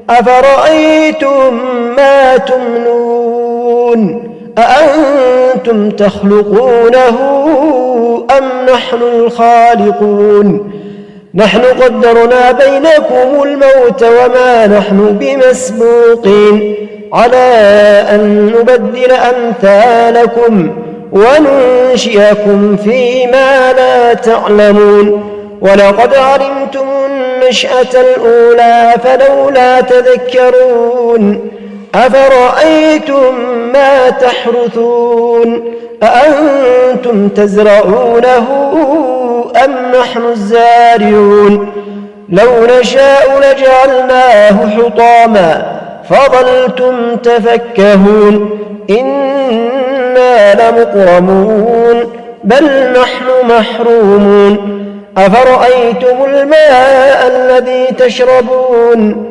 أفرأيتم ما تمنون أأنتم تخلقونه أم نحن الخالقون نحن قدرنا بينكم الموت وما نحن بمسبوقين على أن نبدل أمثالكم وننشئكم فيما لا تعلمون ولقد علمتم النشأة الأولى فلولا تذكرون أفرأيتم ما تحرثون أأنتم تزرعونه أم نحن الزارعون لو نشاء لجعلناه حطاما فظلتم تفكهون إنا لمغرمون بل نحن محرومون أفرأيتم الماء الذي تشربون